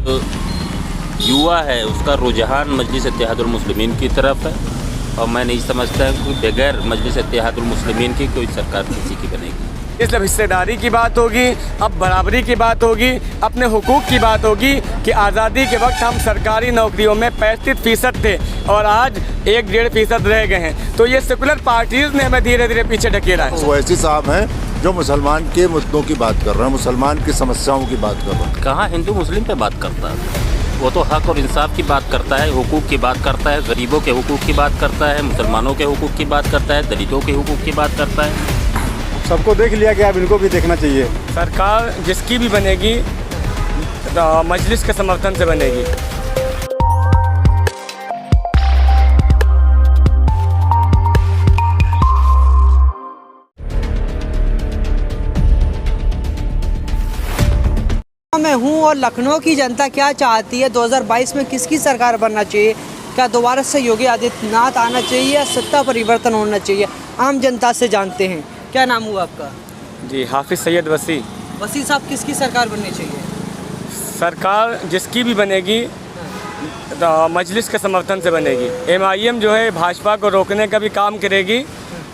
तो युवा है उसका रुझान मजलिस इत्तेहादुल मुस्लिमीन की तरफ है और मैं नहीं समझता कि बगैर मजलिस इत्तेहादुल मुस्लिमीन की कोई सरकार किसी की बनेगी। इसलिए हिस्सेदारी की बात होगी, अब बराबरी की बात होगी, अपने हुकूक की बात होगी कि आज़ादी के वक्त हम सरकारी नौकरियों में 35% थे और आज 1-1.5% रह गए हैं। तो ये सेकुलर पार्टीज़ ने हमें धीरे धीरे पीछे ढकेला है। ओवैसी साहब हैं जो मुसलमान के मुद्दों की बात कर रहे हैं, मुसलमान की समस्याओं की बात कर रहे हैं। कहाँ हिंदू मुस्लिम पे बात करता है, वो तो हक और इंसाफ की बात करता है, हुकूक की बात करता है, गरीबों के हुकूक की बात करता है, मुसलमानों के हुकूक की बात करता है, दलितों के हुकूक की बात करता है। सबको देख लिया गया, अब इनको भी देखना चाहिए। सरकार जिसकी भी बनेगी मजलिस के समर्थन से बनेगी। मैं हूं और लखनऊ की जनता क्या चाहती है, 2022 में किसकी सरकार बनना चाहिए? क्या दोबारा से योगी आदित्यनाथ आना चाहिए या सत्ता परिवर्तन होना चाहिए? आम जनता से जानते हैं। क्या नाम हुआ आपका? जी, हाफिज़ सैयद वसी। वसी साहब, किसकी सरकार बननी चाहिए? सरकार जिसकी भी बनेगी मजलिस के समर्थन से बनेगी। MIM जो है भाजपा को रोकने का भी काम करेगी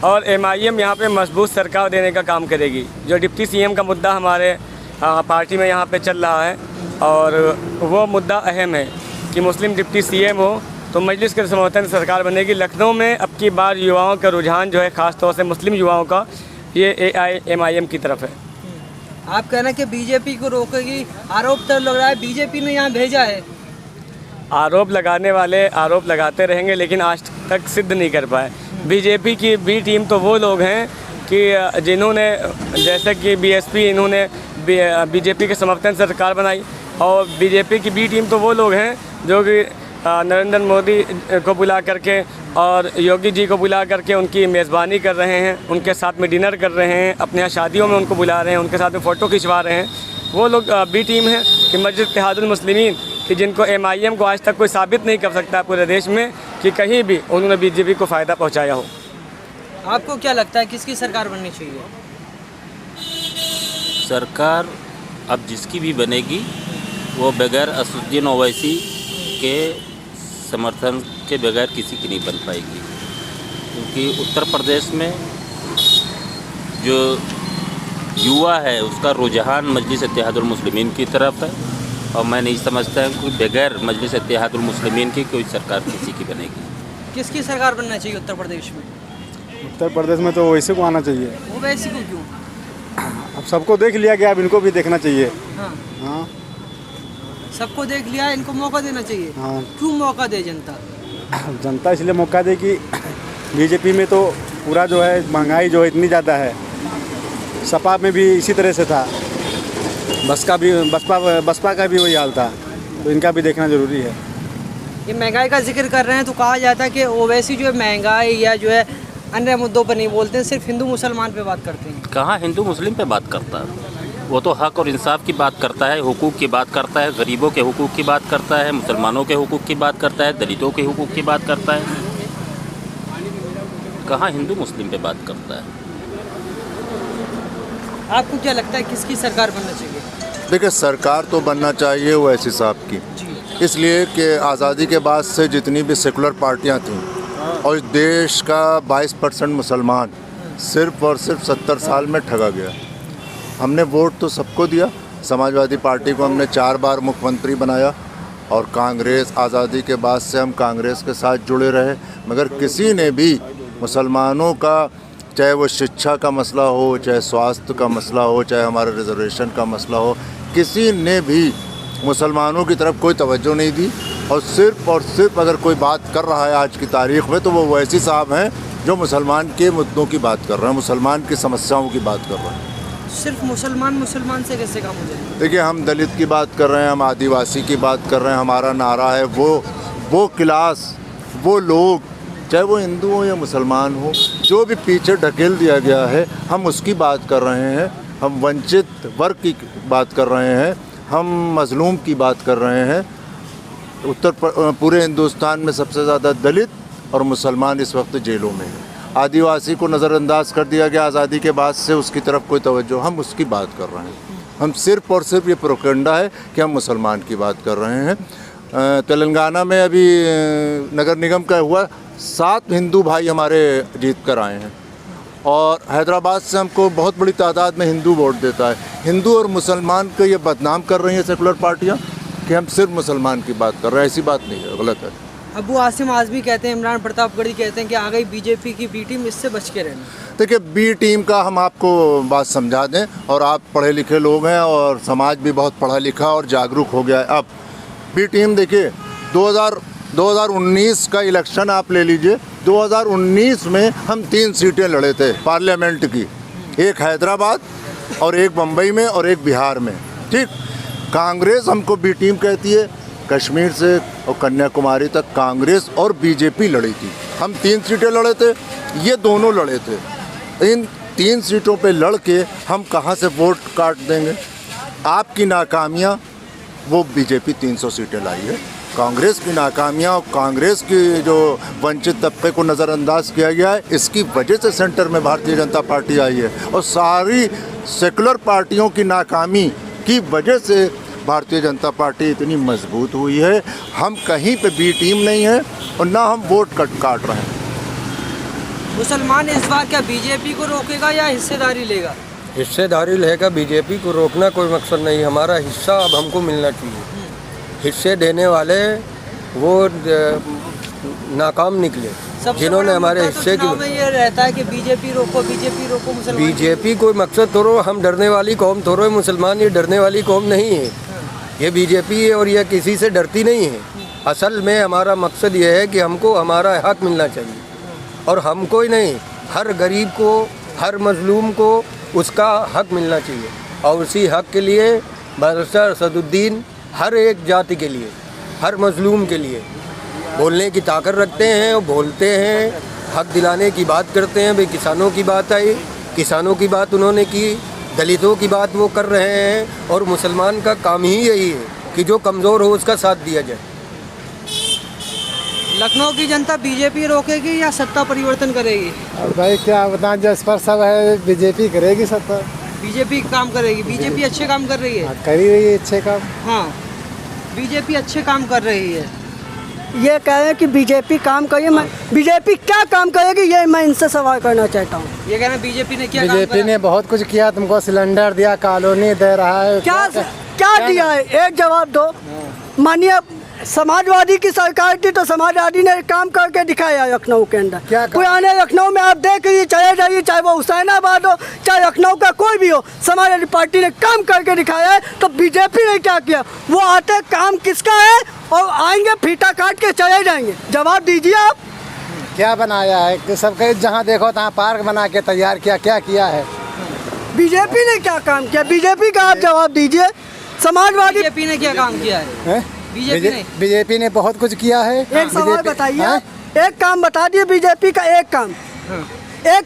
और MIM यहाँ पे मजबूत सरकार देने का काम करेगी। जो डिप्टी CM का मुद्दा हमारे पार्टी में यहाँ पे चल रहा है और वो मुद्दा अहम है कि मुस्लिम डिप्टी CM हो तो मजलिस के समर्थन से सरकार बनेगी। लखनऊ में अब की बार युवाओं का रुझान जो है ख़ास तौर से मुस्लिम युवाओं का ये MIM की तरफ है। आप कहना कि बीजेपी को रोकेगी, आरोप तो लग रहा है बीजेपी ने यहाँ भेजा है। आरोप लगाने वाले आरोप लगाते रहेंगे लेकिन आज तक सिद्ध नहीं कर पाए। बीजेपी की बी टीम तो वो लोग हैं कि जिन्होंने जैसे कि BSP इन्होंने बीजेपी के समर्थन से सरकार बनाई और बीजेपी की बी टीम तो वो लोग हैं जो कि नरेंद्र मोदी को बुला करके और योगी जी को बुला करके उनकी मेज़बानी कर रहे हैं, उनके साथ में डिनर कर रहे हैं, अपने यहाँ शादियों में उनको बुला रहे हैं, उनके साथ में फ़ोटो खिंचवा रहे हैं। वो लोग बी टीम है कि मजलिस इत्तेहादुल मुस्लिमीन कि जिनको MIM को आज तक कोई साबित नहीं कर सकता पूरे देश में कि कहीं भी उन्होंने बीजेपी को फ़ायदा पहुँचाया हो। आपको क्या लगता है किसकी सरकार बननी चाहिए? सरकार अब जिसकी भी बनेगी वो बगैर असदुद्दीन ओवैसी के समर्थन के बगैर किसी की नहीं बन पाएगी, क्योंकि उत्तर प्रदेश में जो युवा है उसका रुझान मजलिस इत्तेहादुल मुस्लिमीन की तरफ है और मैं नहीं समझता कि बगैर मजलिस इत्तेहादुल मुस्लिमीन की कोई सरकार किसी की बनेगी। किसकी सरकार बनना चाहिए उत्तर प्रदेश में? उत्तर प्रदेश में तो ओवैसी को आना चाहिए। ओवैसी को क्यों? अब सबको देख लिया गया, अब इनको भी देखना चाहिए। हाँ, सबको देख लिया, इनको मौका देना चाहिए। हाँ। क्यों मौका दे जनता? जनता इसलिए मौका दे कि बीजेपी में तो पूरा जो है महंगाई जो है इतनी ज़्यादा है, सपा में भी इसी तरह से था, बसपा का भी वही हाल था, तो इनका भी देखना ज़रूरी है। ये महंगाई का जिक्र कर रहे हैं तो कहा जाता है कि ओवैसी जो है महंगाई या जो है अन्य मुद्दों पर नहीं बोलते हैं, सिर्फ हिंदू मुसलमान पे बात करते हैं। कहाँ हिंदू मुस्लिम पे बात करता है, वो तो हक और इंसाफ की बात करता है, हुकूक की बात करता है, गरीबों के हुकूक की बात करता है, मुसलमानों के हुकूक की बात करता है, दलितों के हुकूक की बात करता है। कहाँ हिंदू मुस्लिम पे बात करता है। आपको क्या लगता है किसकी सरकार बनना चाहिए? देखिए, सरकार तो बनना चाहिए ओवैसी साहब की, इसलिए कि आज़ादी के बाद से जितनी भी सेकुलर पार्टियां थीं और देश का 22% मुसलमान सिर्फ और सिर्फ 70 साल में ठगा गया। हमने वोट तो सबको दिया, समाजवादी पार्टी को हमने 4 बार मुख्यमंत्री बनाया और कांग्रेस, आज़ादी के बाद से हम कांग्रेस के साथ जुड़े रहे, मगर किसी ने भी मुसलमानों का, चाहे वो शिक्षा का मसला हो, चाहे स्वास्थ्य का मसला हो, चाहे हमारे रिजर्वेशन का मसला हो, किसी ने भी मुसलमानों की तरफ कोई तवज्जो नहीं दी। और सिर्फ अगर कोई बात कर रहा है आज की तारीख़ में तो वो ओवैसी साहब हैं जो मुसलमान के मुद्दों की बात कर रहे हैं, मुसलमान की समस्याओं की बात कर रहे हैं। सिर्फ मुसलमान से कैसे काम हो जाए? देखिए, हम दलित की बात कर रहे हैं, हम आदिवासी की बात कर रहे हैं, हमारा नारा है वो क्लास, वो लोग, चाहे वो हिंदू हो या मुसलमान हो, जो भी पीछे ढकेल दिया गया है, हम उसकी बात कर रहे हैं। हम वंचित वर्ग की बात कर रहे हैं, हम मजलूम की बात कर रहे हैं। पूरे हिंदुस्तान में सबसे ज़्यादा दलित और मुसलमान इस वक्त जेलों में हैं। आदिवासी को नज़रअंदाज कर दिया गया आज़ादी के बाद से, उसकी तरफ कोई तवज्जो, हम उसकी बात कर रहे हैं। हम सिर्फ़ और सिर्फ ये प्रोपेगेंडा है कि हम मुसलमान की बात कर रहे हैं। तेलंगाना में अभी नगर निगम का हुआ, 7 हिंदू भाई हमारे जीत कर आए हैं और हैदराबाद से हमको बहुत बड़ी तादाद में हिंदू वोट देता है। हिंदू और मुसलमान को ये बदनाम कर रही हैं सेकुलर पार्टियाँ कि हम सिर्फ मुसलमान की बात कर रहे हैं। ऐसी बात नहीं है, गलत है। अबू आसिम आज़मी कहते हैं, इमरान प्रतापगढ़ी कहते हैं कि आ गई बीजेपी की बी टीम, इससे बच के रहना। देखिए, बी टीम का हम आपको बात समझा दें, और आप पढ़े लिखे लोग हैं और समाज भी बहुत पढ़ा लिखा और जागरूक हो गया है। अब बी टीम देखिए, 2019 का इलेक्शन आप ले लीजिए। 2019 में हम 3 सीटें लड़े थे पार्लियामेंट की, एक हैदराबाद और एक मुंबई में और एक बिहार में, ठीक। कांग्रेस हमको बी टीम कहती है। कश्मीर से और कन्याकुमारी तक कांग्रेस और बीजेपी लड़ी थी। हम 3 सीटें लड़े थे, ये दोनों लड़े थे। इन 3 सीटों पे लड़ के हम कहाँ से वोट काट देंगे? आपकी नाकामियाँ, वो बीजेपी 300 सीटें लाई है। कांग्रेस की नाकामियाँ और कांग्रेस की जो वंचित तबके को नज़रअंदाज किया गया है, इसकी वजह से सेंटर में भारतीय जनता पार्टी आई है। और सारी सेकुलर पार्टियों की नाकामी की वजह से भारतीय जनता पार्टी इतनी मजबूत हुई है। हम कहीं पे बी टीम नहीं है और ना हम वोट काट रहे हैं। मुसलमान इस बार क्या बीजेपी को रोकेगा या हिस्सेदारी लेगा? हिस्सेदारी लेगा। बीजेपी को रोकना कोई मकसद नहीं, हमारा हिस्सा अब हमको मिलना चाहिए। हिस्से देने वाले वो नाकाम निकले, जिन्होंने हमारे हिस्से की। में ये रहता है कि बीजेपी रोको मुसलमान। बीजेपी कोई मकसद थोड़ो, हम डरने वाली कौम थोड़ो, मुसलमान ये डरने वाली कौम नहीं है। ये बीजेपी है और ये किसी से डरती नहीं है। असल में हमारा मकसद ये है कि हमको हमारा हक मिलना चाहिए, और हमको ही नहीं, हर गरीब को, हर मजलूम को उसका हक मिलना चाहिए। और उसी हक के लिए बादशाह असदुद्दीन हर एक जाति के लिए, हर मजलूम के लिए बोलने की ताकत रखते हैं और बोलते हैं, हक दिलाने की बात करते हैं। भाई किसानों की बात आई, किसानों की बात उन्होंने की, दलितों की बात वो कर रहे हैं। और मुसलमान का काम ही यही है कि जो कमज़ोर हो उसका साथ दिया जाए। लखनऊ की जनता बीजेपी रोकेगी या सत्ता परिवर्तन करेगी? और भाई क्या बताएं, जिस पर सब है बीजेपी करेगी सत्ता। बीजेपी काम करेगी। बीजेपी अच्छे काम कर रही है। कर ही रही है अच्छे काम। हाँ, बीजेपी अच्छे काम कर रही है। ये कह रहे हैं कि बीजेपी काम करिए। मैं बीजेपी क्या काम करेगी, ये मैं इनसे सवाल करना चाहता हूँ। ये कह रहे हैं बीजेपी ने क्या बीजेपी ने बहुत कुछ किया, तुमको सिलेंडर दिया, कॉलोनी दे रहा है। क्या दिया है? एक जवाब दो। मानिए समाजवादी की सरकार थी तो समाजवादी ने काम करके दिखाया लखनऊ के अंदर। क्या पुराने लखनऊ में आप देख लीजिए, चले जाइए, चाहे वो हुसैनाबाद हो चाहे लखनऊ का कोई भी हो, समाजवादी पार्टी ने काम करके दिखाया है। तो बीजेपी ने क्या किया? वो आते काम किसका है और आएंगे फीता काट के चले जाएंगे। जवाब दीजिए आप। क्या बनाया है कि सबके जहाँ देखो तहाँ पार्क बना के तैयार किया, क्या किया है? बीजेपी ने क्या काम किया? बीजेपी का आप जवाब दीजिए। समाजवादी बीजेपी ने क्या काम किया है? बीजेपी ने बहुत कुछ किया है। एक सवाल बताइए, एक काम बता दिए बीजेपी का। एक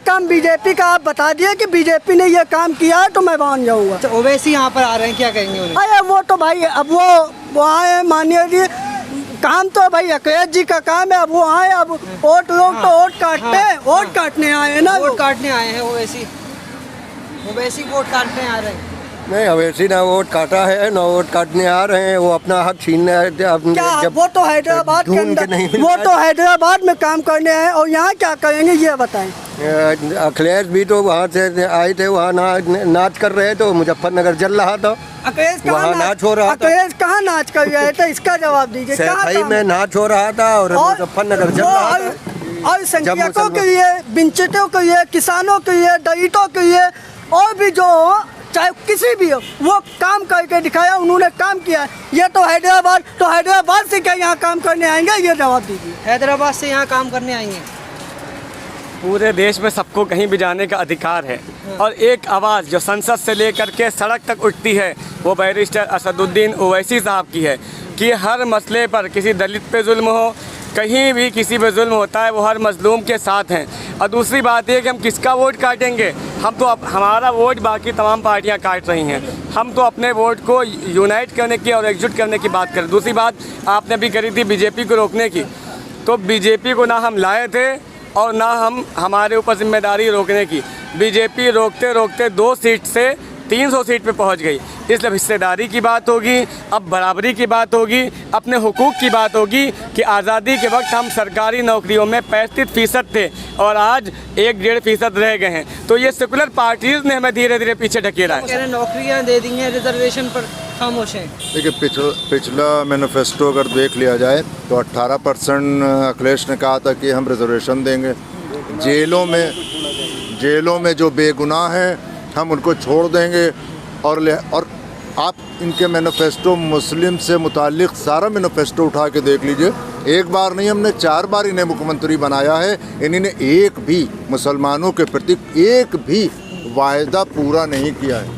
काम बीजेपी का आप बता दिए कि बीजेपी ने ये काम किया है तो मैं मान जाऊंगा। ओवैसी यहाँ पर आ रहे हैं, क्या कहेंगे उन्हें? अरे वो तो भाई अब वो आए, मानिए जी, काम तो भाई अखिलेश जी का काम है। अब वो आए, अब वोट लोग तो वोट काटते हैं, वोट काटने आए हैं ना। वोट काटने आए हैं ओवैसी वोट काटने आ रहे हैं। नहीं, अवैसी ना वोट काटा है ना वोट काटने आ रहे हैं। वो अपना हक छीनने आए थे। क्या वो तो हैदराबाद के अंदर, वो तो हैदराबाद में काम करने आए और यहाँ क्या करेंगे ये बताएं। अखिलेश भी तो वहाँ से आए थे, वहाँ नाच कर रहे थे। मुजफ्फरनगर जल रहा था, वहाँ नाच हो रहा था। अखिलेश कहाँ नाच कर रहे थे, इसका जवाब दीजिए। सफाई में नाच हो रहा था और मुजफ्फरनगर जल रहा था। और संख्याकों के लिए, वंचितों के लिए, किसानों के लिए, दलितों के लिए, और भी जो चाहे किसी भी हो, वो काम करके दिखाया। उन्होंने काम किया। ये तो हैदराबाद से क्या यहाँ काम करने आएंगे, ये जवाब दीजिए। हैदराबाद से यहाँ काम करने आएंगे। पूरे देश में सबको कहीं भी जाने का अधिकार है, और एक आवाज़ जो संसद से लेकर के सड़क तक उठती है वो बैरिस्टर असदुद्दीन ओवैसी साहब की है कि हर मसले पर, किसी दलित पे जुल्म हो, कहीं भी किसी पे जुल्म होता है, वो हर मजलूम के साथ हैं। और दूसरी बात ये कि हम किसका वोट काटेंगे, हम तो हमारा वोट बाकी तमाम पार्टियां काट रही हैं। हम तो अपने वोट को यूनाइट करने की और एकजुट करने की बात करें। दूसरी बात आपने भी करी थी बीजेपी को रोकने की, तो बीजेपी को ना हम लाए थे और ना हम हमारे ऊपर जिम्मेदारी रोकने की। बीजेपी रोकते रोकते 2 सीट से 300 सीट पे पहुंच गई। इसलिए हिस्सेदारी की बात होगी, अब बराबरी की बात होगी, अपने हुकूक की बात होगी कि आज़ादी के वक्त हम सरकारी नौकरियों में 35% थे और आज 1-1.5% रह गए हैं। तो ये सेकुलर पार्टीज़ ने हमें धीरे धीरे पीछे ढकेला है। कह रहे हैं नौकरियां दे दी हैं, रिजर्वेशन पर खामोश हैं। देखिए, पिछला मैनिफेस्टो अगर देख लिया जाए तो 18% अखिलेश ने कहा था कि हम रिजर्वेशन देंगे। जेलों में जो बेगुनाह हैं हम उनको छोड़ देंगे। और आप इनके मैनिफेस्टो मुस्लिम से मुताल्लिक़ सारा मैनिफेस्टो उठा के देख लीजिए। एक बार नहीं, हमने 4 बार इन्हें मुख्यमंत्री बनाया है। इन्होंने एक भी मुसलमानों के प्रति एक भी वायदा पूरा नहीं किया है।